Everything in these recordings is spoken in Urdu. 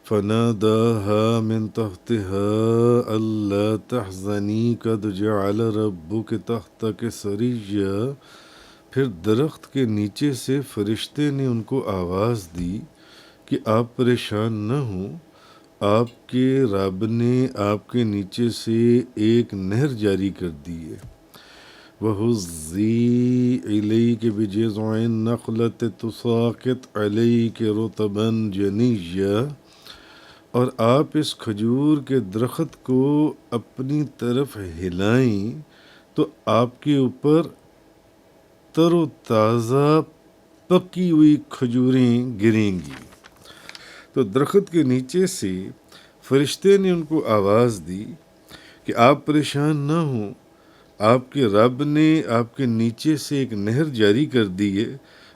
فناداها من تحتها ألا تحزني قد جعل ربك تحتك سريا، پھر درخت کے نیچے سے فرشتے نے ان کو آواز دی کہ آپ پریشان نہ ہوں، آپ کے رب نے آپ کے نیچے سے ایک نہر جاری کر دی ہے۔ وَهُزِّي إِلَيْكِ بِجِذْعِ النَّخْلَةِ تُسَاقِطْ عَلَيْكِ رُطَبًا جَنِيًّا، اور آپ اس کھجور کے درخت کو اپنی طرف ہلائیں تو آپ کے اوپر تر و تازہ پکی ہوئی کھجوریں گریں گی۔ تو درخت کے نیچے سے فرشتے نے ان کو آواز دی کہ آپ پریشان نہ ہوں، آپ کے رب نے آپ کے نیچے سے ایک نہر جاری کر دی ہے،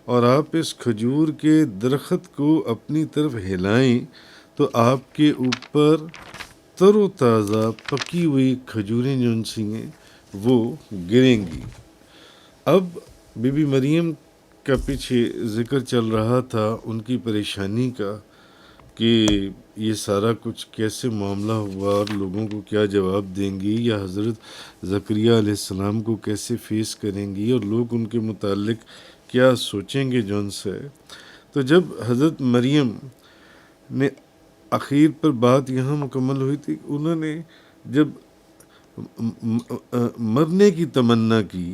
اور آپ اس کھجور کے درخت کو اپنی طرف ہلائیں تو آپ کے اوپر تر و تازہ پکی ہوئی کھجوریں جو سی ہیں وہ گریں گی۔ اب بی بی مریم کا پیچھے ذکر چل رہا تھا ان کی پریشانی کا کہ یہ سارا کچھ کیسے معاملہ ہوا اور لوگوں کو کیا جواب دیں گی، یا حضرت زکریا علیہ السلام کو کیسے فیس کریں گی، اور لوگ ان کے متعلق کیا سوچیں گے جون سے۔ تو جب حضرت مریم نے اخیر پر بات یہاں مکمل ہوئی تھی، انہوں نے جب مرنے کی تمنا کی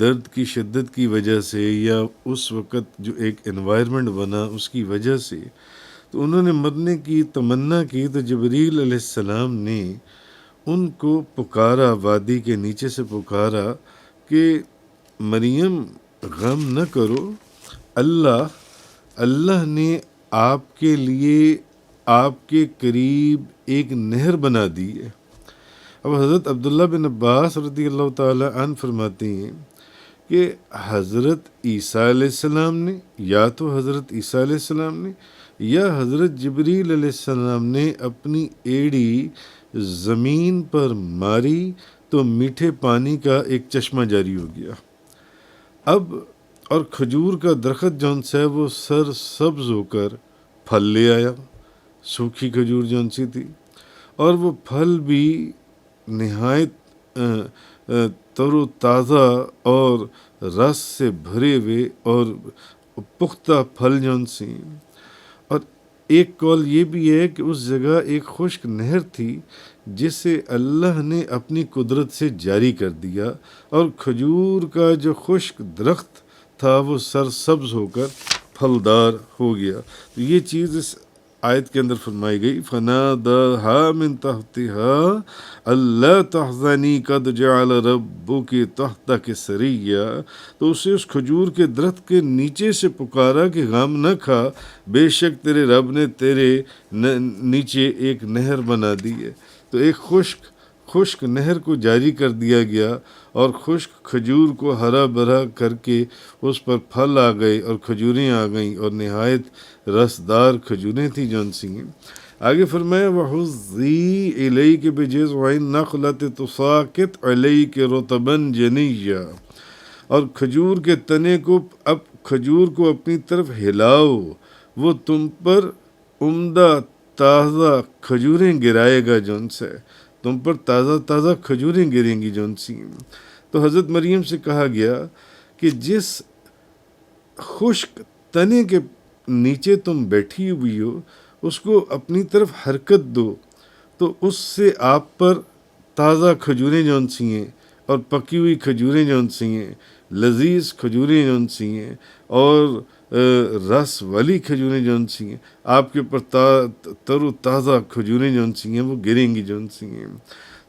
درد کی شدت کی وجہ سے، یا اس وقت جو ایک انوائرمنٹ بنا اس کی وجہ سے، تو انہوں نے مرنے کی تمنا کی، تو جبریل علیہ السلام نے ان کو پکارا، وادی کے نیچے سے پکارا کہ مریم غم نہ کرو، اللہ نے آپ کے لیے آپ کے قریب ایک نہر بنا دی ہے۔ اب حضرت عبداللہ بن عباس رضی اللہ تعالی عنہ فرماتے ہیں کہ حضرت عیسیٰ علیہ السلام نے، یا تو حضرت عیسیٰ علیہ السلام نے یا حضرت جبریل علیہ السلام نے اپنی ایڑی زمین پر ماری تو میٹھے پانی کا ایک چشمہ جاری ہو گیا۔ اب اور کھجور کا درخت جون سا ہے وہ سر سبز ہو کر پھل لے آیا، سوکھی کھجور جون سی تھی، اور وہ پھل بھی نہایت تر و تازہ اور رس سے بھرے ہوئے اور پختہ پھل جون سی۔ اور ایک قول یہ بھی ہے کہ اس جگہ ایک خشک نہر تھی جسے اللہ نے اپنی قدرت سے جاری کر دیا، اور کھجور کا جو خشک درخت تھا وہ سرسبز ہو کر پھلدار ہو گیا۔ تو یہ چیز اس آیت کے اندر فرمائی گئی، فَنَادَاهَا مِن تَحْتِهَا أَلَّا تَحْزَنِي قَدْ جَعَلَ رَبُّكِ تَحْتَكِ سَرِيًّا، تو اسے اس کھجور کے درخت کے نیچے سے پکارا کہ غم نہ کھا، بے شک تیرے رب نے تیرے نیچے ایک نہر بنا دی ہے۔ تو ایک خشک نہر کو جاری کر دیا گیا، اور خشک کھجور کو ہرا بھرا کر کے اس پر پھل آ گئے اور کھجوریں آ گئیں، اور نہایت رسدار کھجوریں تھیں جون سی ہیں۔ آگے فرمایا وَحُزِّي إِلَيْكِ بِجِذْعِ النَّخْلَةِ تُسَاقِطْ عَلَيْكِ رُطَبًا جَنِيًّا، اور کھجور کے تنے کو، اب کھجور کو اپنی طرف ہلاؤ، وہ تم پر عمدہ تازہ کھجوریں گرائے گا جون سے، تم پر تازہ کھجوریں گریں گی جون سی۔ تو حضرت مریم سے کہا گیا کہ جس خشک تنے کے نیچے تم بیٹھی ہوئی ہو اس کو اپنی طرف حرکت دو، تو اس سے آپ پر تازہ کھجوریں جون سی ہیں، اور پکی ہوئی کھجوریں جون سی ہیں، لذیذ کھجوریں جون سی ہیں، اور رس والی کھجوریں جون سی ہیں، آپ کے اوپر تر و تازہ کھجوریں جون سی ہیں وہ گریں گی جون سی ہیں۔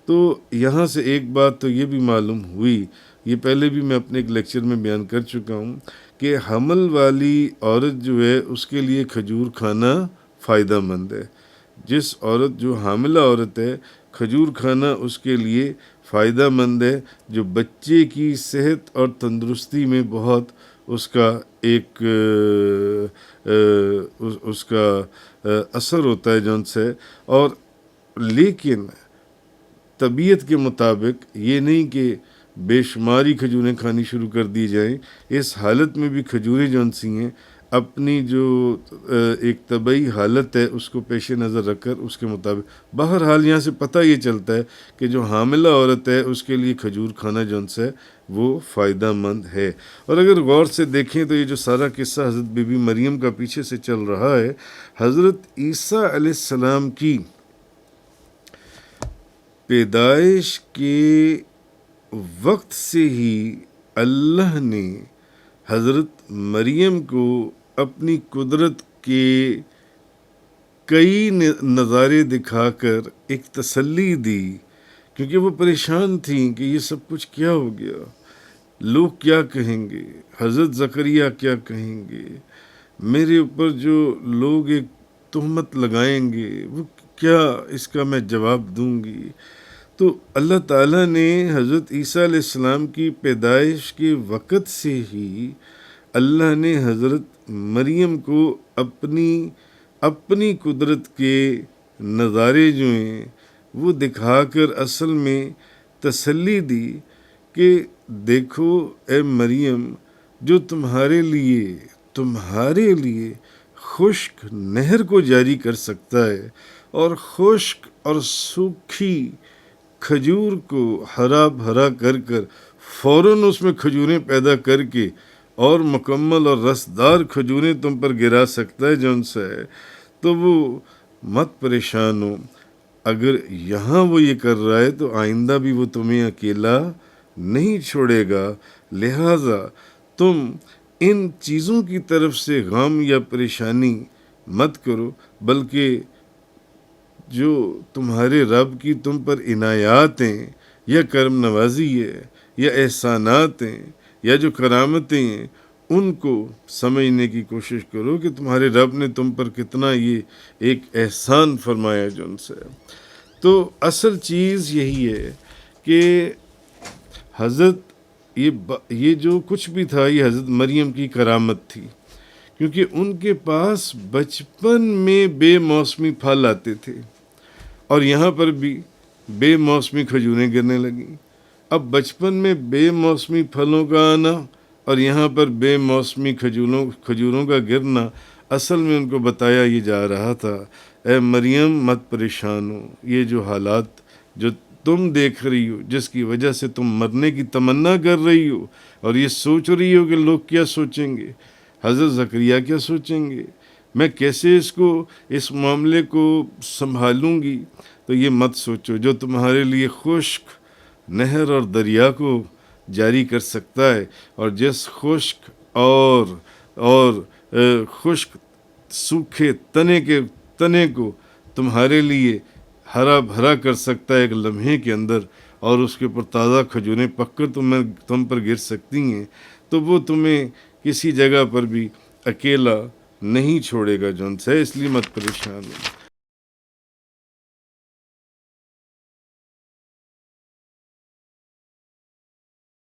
تو یہاں سے ایک بات تو یہ بھی معلوم ہوئی، یہ پہلے بھی میں اپنے ایک لیکچر میں بیان کر چکا ہوں، کہ حمل والی عورت جو ہے اس کے لیے کھجور کھانا فائدہ مند ہے۔ جس عورت جو حاملہ عورت ہے، کھجور کھانا اس کے لیے فائدہ مند ہے، جو بچے کی صحت اور تندرستی میں بہت اس کا ایک اس کا اثر ہوتا ہے جون سے۔ اور لیکن طبیعت کے مطابق یہ نہیں کہ بے شماری کھجوریں کھانی شروع کر دی جائیں، اس حالت میں بھی کھجوریں جون سی ہیں اپنی جو ایک طبعی حالت ہے اس کو پیش نظر رکھ کر اس کے مطابق، بہرحال یہاں سے پتہ یہ چلتا ہے کہ جو حاملہ عورت ہے اس کے لیے کھجور کھانا جو ان سے وہ فائدہ مند ہے۔ اور اگر غور سے دیکھیں تو یہ جو سارا قصہ حضرت بی بی مریم کا پیچھے سے چل رہا ہے، حضرت عیسیٰ علیہ السلام کی پیدائش کے وقت سے ہی اللہ نے حضرت مریم کو اپنی قدرت کے کئی نظارے دکھا کر ایک تسلی دی، کیونکہ وہ پریشان تھیں کہ یہ سب کچھ کیا ہو گیا، لوگ کیا کہیں گے، حضرت زکریا کیا کہیں گے، میرے اوپر جو لوگ ایک تہمت لگائیں گے وہ کیا اس کا میں جواب دوں گی۔ تو اللہ تعالیٰ نے حضرت عیسیٰ علیہ السلام کی پیدائش کے وقت سے ہی اللہ نے حضرت مریم کو اپنی قدرت کے نظارے جو ہیں وہ دکھا کر اصل میں تسلی دی کہ دیکھو اے مریم، جو تمہارے لیے خشک نہر کو جاری کر سکتا ہے اور خشک اور سوکھی کھجور کو ہرا بھرا کر فوراً اس میں کھجوریں پیدا کر کے اور مکمل اور رسدار کھجوریں تم پر گرا سکتا ہے جون سے ہے، تو وہ مت پریشان ہو۔ اگر یہاں وہ یہ کر رہا ہے تو آئندہ بھی وہ تمہیں اکیلا نہیں چھوڑے گا، لہٰذا تم ان چیزوں کی طرف سے غم یا پریشانی مت کرو، بلکہ جو تمہارے رب کی تم پر عنایات ہیں یا کرم نوازی ہے یا احسانات ہیں یا جو کرامتیں ہیں ان کو سمجھنے کی کوشش کرو کہ تمہارے رب نے تم پر کتنا یہ ایک احسان فرمایا جو ان سے۔ تو اصل چیز یہی ہے کہ حضرت یہ جو کچھ بھی تھا یہ حضرت مریم کی کرامت تھی، کیونکہ ان کے پاس بچپن میں بے موسمی پھل آتے تھے اور یہاں پر بھی بے موسمی کھجوریں گرنے لگیں۔ اب بچپن میں بے موسمی پھلوں کا آنا اور یہاں پر بے موسمی کھجوروں کا گرنا، اصل میں ان کو بتایا یہ جا رہا تھا اے مریم مت پریشان ہو، یہ جو حالات جو تم دیکھ رہی ہو، جس کی وجہ سے تم مرنے کی تمنا کر رہی ہو اور یہ سوچ رہی ہو کہ لوگ کیا سوچیں گے، حضرت زکریا کیا سوچیں گے، میں کیسے اس معاملے کو سنبھالوں گی، تو یہ مت سوچو۔ جو تمہارے لیے خشک نہر اور دریا کو جاری کر سکتا ہے اور جس خشک اور خشک سوکھے تنے کو تمہارے لیے ہرا بھرا کر سکتا ہے ایک لمحے کے اندر، اور اس کے اوپر تازہ کھجوریں پک کر تم پر گر سکتی ہیں، تو وہ تمہیں کسی جگہ پر بھی اکیلا نہیں چھوڑے گا جون سے، اس لیے مت پریشان ہو۔